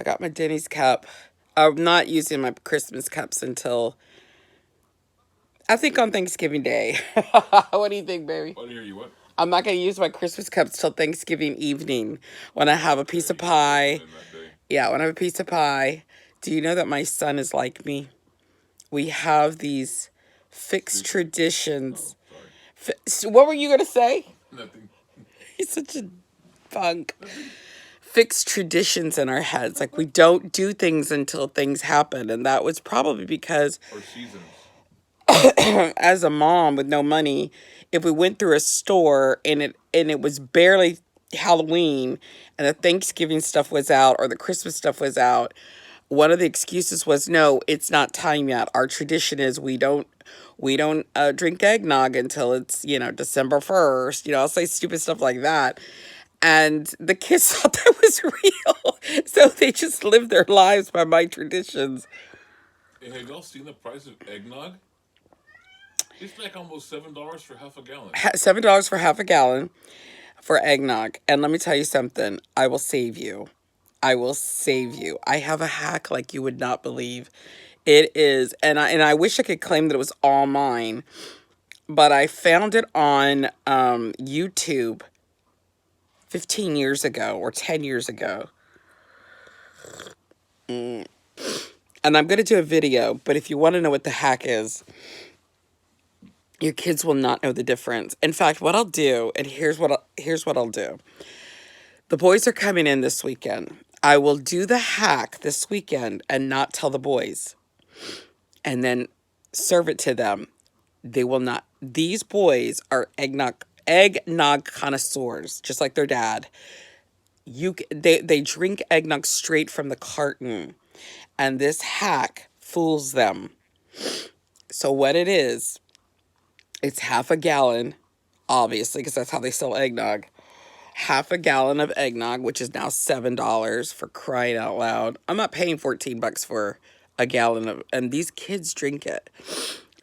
got my Denny's cup. I'm not using my Christmas cups until I think on Thanksgiving Day. What do you think, baby? What hear you? What? I'm not going to use my Christmas cups till Thanksgiving evening when I have a piece of You can dip pie. them in that day. Yeah, when I have a piece of pie. Do you know that my son is like me? We have these fixed traditions. Oh, sorry. What were you going to say? Nothing. He's such a punk. Nothing. Fixed traditions in our heads. Like we don't do things until things happen. And that was probably because Or seasons. as a mom with no money, if we went through a store and it was barely Halloween and the Thanksgiving stuff was out or the Christmas stuff was out, one of the excuses was no, it's not time yet. Our tradition is we don't drink eggnog until it's December 1st. I'll say stupid stuff like that. And the kids thought that was real. So they just lived their lives by my traditions. Hey, have y'all seen the price of eggnog? It's like almost $7 for half a gallon. $7 for half a gallon for eggnog. And let me tell you something. I will save you. I will save you. I have a hack like you would not believe. It is, and I wish I could claim that it was all mine, but I found it on YouTube 15 years ago or 10 years ago. And I'm going to do a video, but if you want to know what the hack is, your kids will not know the difference. In fact, what I'll do, and here's what I'll do. The boys are coming in this weekend. I will do the hack this weekend and not tell the boys, and then serve it to them. They will not. These boys are eggnog connoisseurs, just like their dad. They drink eggnog straight from the carton, and this hack fools them. So what it is, it's half a gallon, obviously, because that's how they sell eggnog. Half a gallon of eggnog, which is now $7 for crying out loud. I'm not paying $14 for a gallon of, and these kids drink it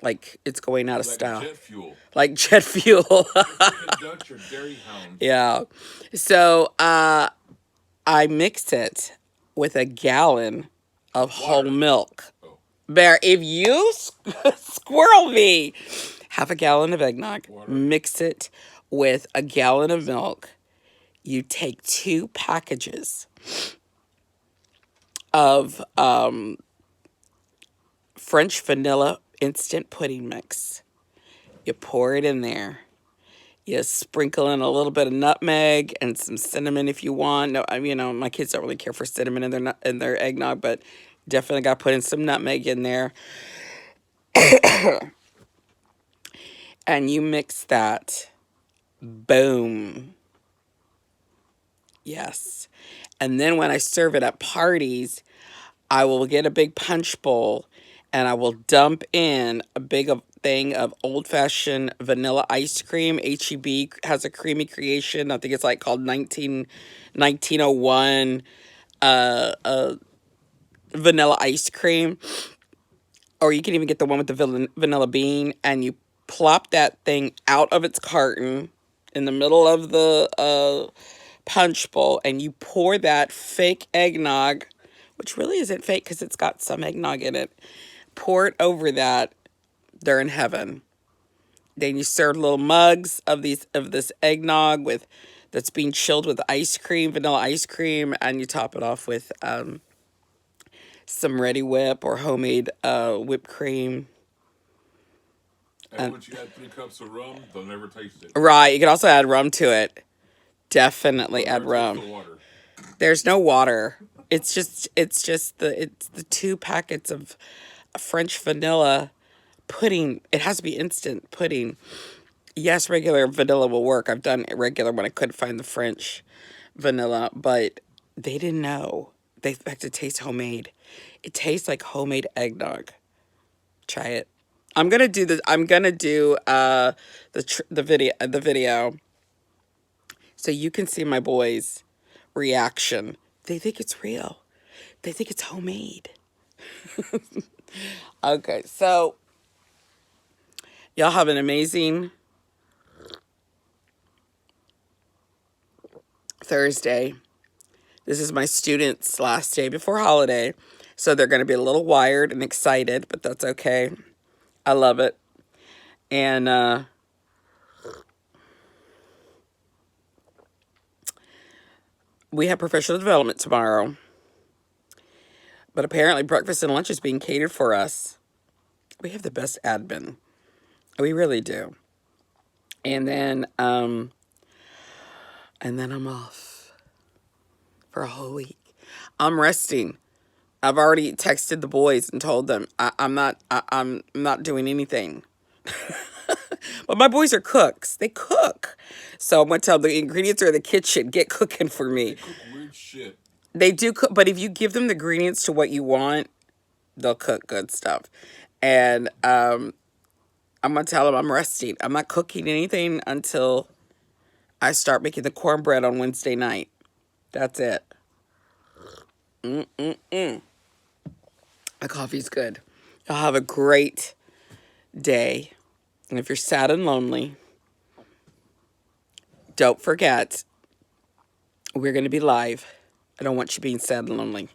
like it's going out of Like style, jet fuel. like jet fuel. Freaking Dutch or dairy hounds. Yeah. So I mix it with a gallon of whole Water. milk. Oh, Bear, if you squirrel me, half a gallon of eggnog, water. mix it with a gallon of milk. You take 2 packages of French vanilla instant pudding mix. You pour it in there. You sprinkle in a little bit of nutmeg and some cinnamon if you want. No, my kids don't really care for cinnamon in their eggnog, but definitely got to put in some nutmeg in there. And you mix that. Boom. Yes. And then when I serve it at parties, I will get a big punch bowl and I will dump in a big thing of old-fashioned vanilla ice cream. HEB has a creamy creation. I think it's like called 1901 vanilla ice cream. Or you can even get the one with the vanilla bean. And you plop that thing out of its carton in the middle of the punch bowl. And you pour that fake eggnog, which really isn't fake because it's got some eggnog in it. Pour it over that. They're in heaven. Then you serve little mugs of this eggnog that's being chilled with ice cream, vanilla ice cream, and you top it off with some Ready Whip or homemade whipped cream. And once you add 3 cups of rum, they'll never taste it. Right, you can also add rum to it. Definitely They'll add never taste rum. the water. There's no water. It's the 2 packets of French vanilla pudding. It has to be instant pudding. Yes, regular vanilla will work. I've done it regular when I couldn't find the French vanilla, but they didn't know. They expect it to taste homemade. It tastes like homemade eggnog. Try it. I'm gonna do this. I'm gonna do the video so you can see my boys' reaction. They think it's real. They think it's homemade. Okay, so y'all have an amazing Thursday. This is my students' last day before holiday, so they're going to be a little wired and excited, but that's okay. I love it. And we have professional development tomorrow, but apparently breakfast and lunch is being catered for us. We have the best admin. We really do. And then I'm off for a whole week. I'm resting. I've already texted the boys and told them I'm not doing anything. But my boys are cooks. They cook. So I'm gonna tell them the ingredients are in the kitchen. Get cooking for They me. cook weird shit. They do cook, but if you give them the ingredients to what you want, they'll cook good stuff. And I'm gonna tell them I'm resting. I'm not cooking anything until I start making the cornbread on Wednesday night. That's it. The coffee's good. Y'all have a great day. And if you're sad and lonely, don't forget, we're going to be live. I don't want you being sad and lonely.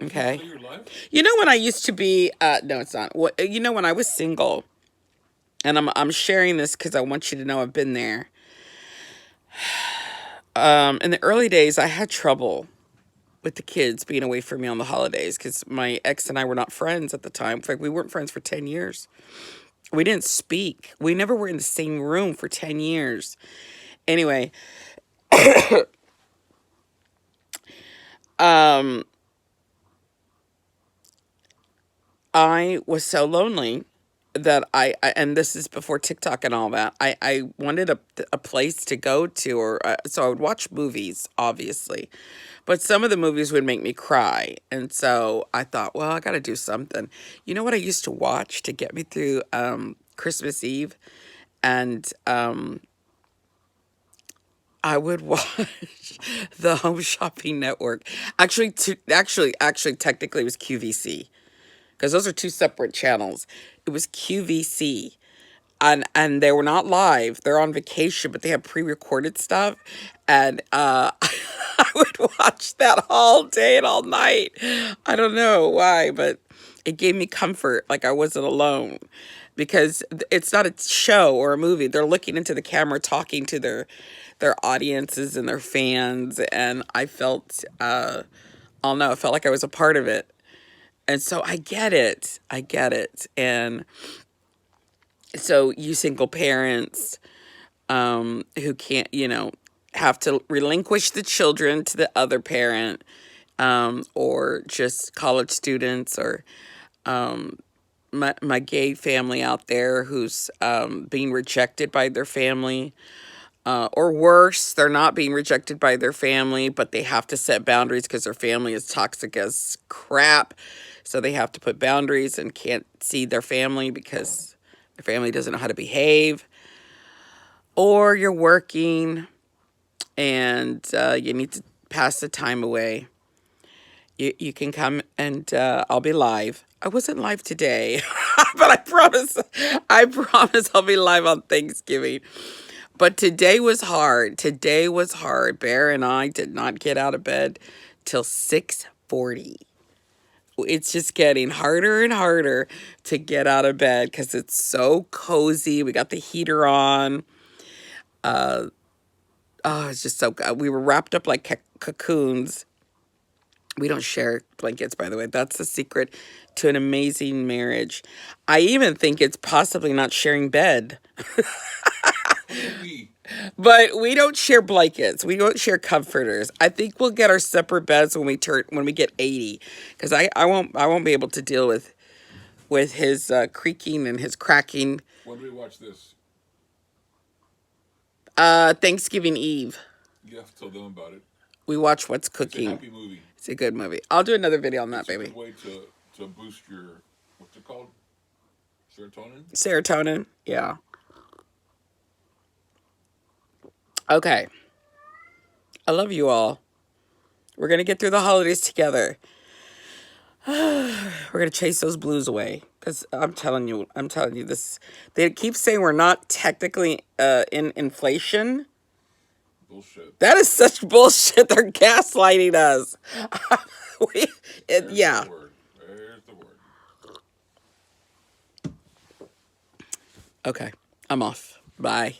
Okay? Say you're live? You know when I used to be, no, it's not. You know when I was single, and I'm sharing this because I want you to know I've been there. In the early days, I had trouble with the kids being away from me on the holidays because my ex and I were not friends at the time. In fact, we weren't friends for 10 years. We didn't speak. We never were in the same room for 10 years. Anyway, I was so lonely that and this is before TikTok and all that, I wanted a place to go to, or so I would watch movies, obviously. But some of the movies would make me cry. And so I thought, well, I got to do something. You know what I used to watch to get me through Christmas Eve? And I would watch the Home Shopping Network. Actually, technically, it was QVC because those are two separate channels. It was QVC, and they were not live. They're on vacation, but they have pre-recorded stuff, and I would watch that all day and all night. I don't know why, but it gave me comfort, like I wasn't alone. Because it's not a show or a movie. They're looking into the camera, talking to their audiences and their fans, and I felt, I don't know, I felt like I was a part of it. And so I get it. I get it. And so you single parents who can't, have to relinquish the children to the other parent, or just college students, or my gay family out there who's being rejected by their family, or worse, they're not being rejected by their family, but they have to set boundaries because their family is toxic as crap. So they have to put boundaries and can't see their family because their family doesn't know how to behave. Or you're working and you need to pass the time away. You can come and I'll be live. I wasn't live today, but I promise I'll be live on Thanksgiving. But today was hard. Today was hard. Bear and I did not get out of bed till 6:40. It's just getting harder and harder to get out of bed because it's so cozy. We got the heater on. Oh, it's just so good. We were wrapped up like cocoons. We don't share blankets, by the way. That's the secret to an amazing marriage. I even think it's possibly not sharing bed. Maybe. But we don't share blankets. We don't share comforters. I think we'll get our separate beds when we get 80, because I won't be able to deal with his creaking and his cracking. When do we watch this? Thanksgiving Eve. You have to tell them about it. We watch What's It's a Cooking. happy movie. It's a good movie. I'll do another video on that, It's a baby. good way to boost your, what's it called? Serotonin? Serotonin. Yeah. Okay. I love you all. We're going to get through the holidays together. We're going to chase those blues away. Because I'm telling you this. They keep saying we're not technically in inflation. Bullshit. That is such bullshit. They're gaslighting us. we, There's yeah. the word. There's the word. Okay. I'm off. Bye.